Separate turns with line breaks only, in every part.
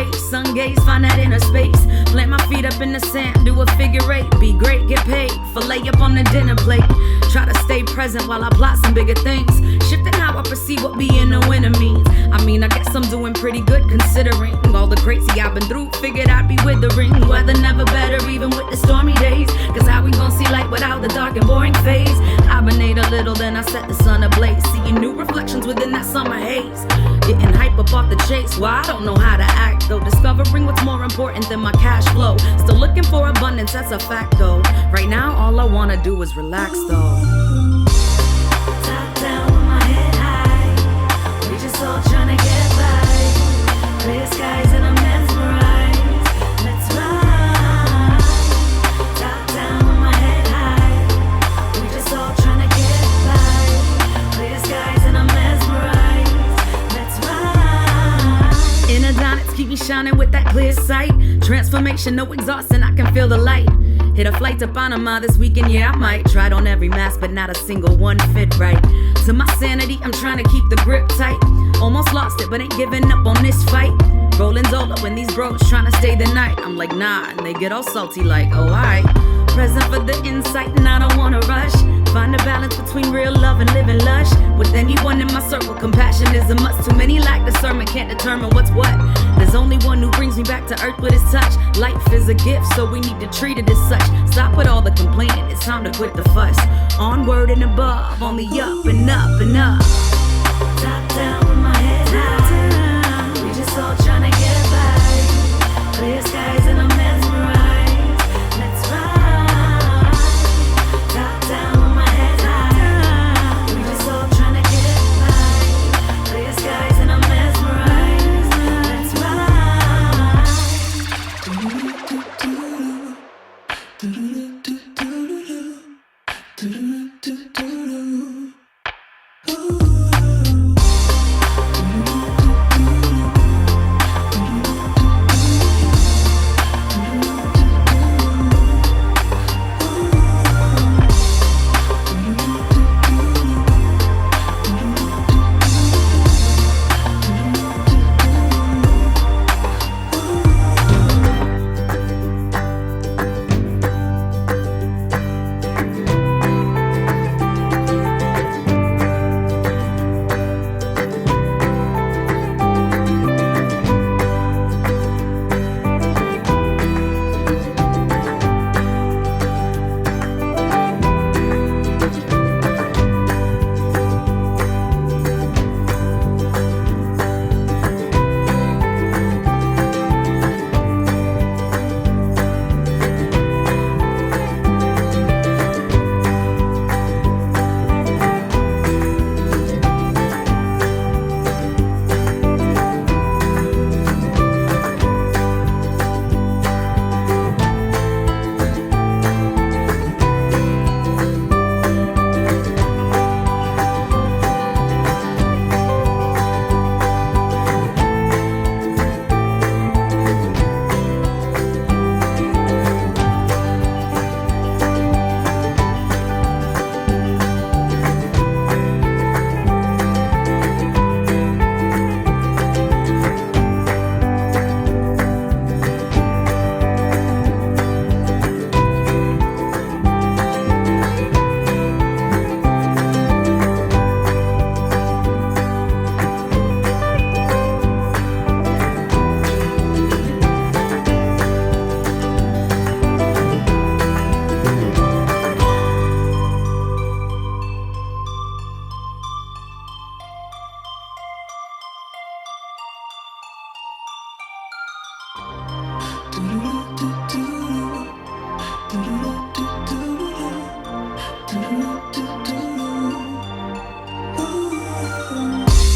wave, sun gaze, find that inner space. Plant my feet up in the sand, do a figure eight. Be great, get paid, fillet up on the dinner plate. Try to stay present while I plot some bigger things. Shifting how I perceive what being a winner means. I mean, I guess I'm doing pretty good considering all the crazy I've been through. Figured I'd be withering. Weather never better, even with the stormy days. Cause how we gon' see light without the dark and boring phase? Hibernate a little, then I set the sun ablaze. Seeing new reflections within that summer haze. Getting hype up off the chase, well, I don't know how to act though. Discovering what's more important than my cash flow. Still looking for abundance, that's a fact though. Right now, all I wanna do is relax though.
Top down with my head high. We just all tryna get by. Clear skies and I'm mesmerized. Let's ride. Top down with my head high. We just all tryna get by. Clear skies and I'm mesmerized. Let's ride.
Inner planets keep me shining with that clear sight. Transformation, no exhaustion, I can feel the light. Hit a flight to Pappamma this weekend, yeah I might. Tried on every mask, but not a single one fit right. To my sanity, I'm trying to keep the grip tight. Almost lost it, but ain't giving up on this fight. Rolling Zola when these bros trying to stay the night. I'm like, nah, and they get all salty like, oh, alright. Present for the insight, and I don't wanna rush. Find a balance between real love and living lush. With anyone in my circle, compassion is a must. Too many lack discernment, can't determine what's what. There's only one who brings me back to earth with his touch. Life is a gift, so we need to treat it as such. Stop with all the complaining, it's time to quit the fuss. Onward and above, only up and up and up.
Top down with my head high. We just all tryna get by. Clear skies and I'm mesmerized. Let's ride. Top down with my head high. We just all tryna get by. Clear skies and I'm mesmerized. Let's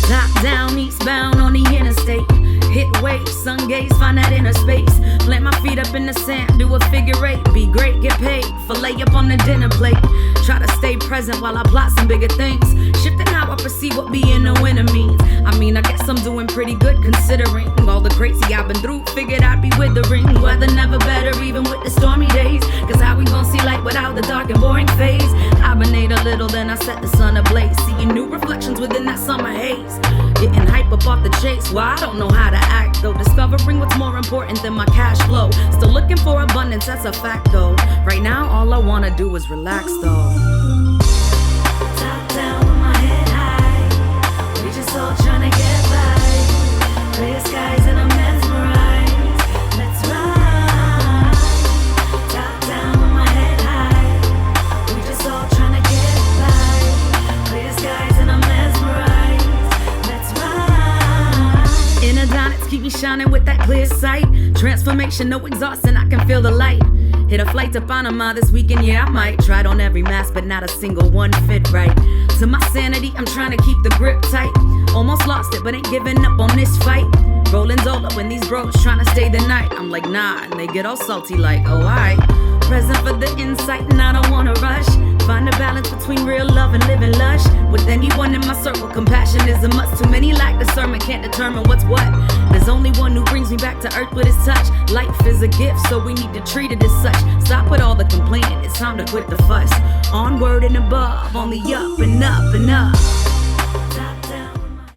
Top down, eastbound on the interstate. Hit waves, sun gaze, find that inner space. Plant my feet up in the sand, do a figure eight. Be great, get paid, fillet up on the dinner plate. Try to stay present while I plot some bigger things. Shifting how I perceive what being a winner means. I mean, I guess I'm doing pretty good considering all the crazy I've been through. Figured I'd be withering. Weather never better, even with the stormy days. Cause how we gon' see light without the dark and boring phase? I've been Hibernate a little, then I set the sun ablaze. Seeing new reflections within that summer haze. Getting hype up off the chase, well, I don't know how to act though. Discovering what's more important than my cash flow. Still looking for abundance, that's a fact though. Right now, all I wanna do is relax though.
Top down with my head high. We just all tryna get by. Clear skies and I'm mesmerized. Let's ride. Top down with my head high. We just all tryna get by. Clear skies and I'm mesmerized. Let's ride.
Inner Donits keep me shining with that clear sight. Transformation, no exhausting, I can feel the light. Hit a flight to Pappamma this weekend, yeah I might. Tried on every mask, but not a single one fit right. To my sanity, I'm trying to keep the grip tight. Almost lost it, but ain't giving up on this fight. Rolling Zola when these bros trying to stay the night. I'm like, nah, and they get all salty like, oh, alright. Present for the insight, and I don't wanna rush. Find a balance between real love and living lush. With anyone in my circle, compassion is a must. Too many lack discernment, can't determine what's what. There's only one who brings me back to earth with his touch. Life is a gift, so we need to treat it as such. Stop with all the complaining, it's time to quit the fuss. Onward and above, only up and up and up.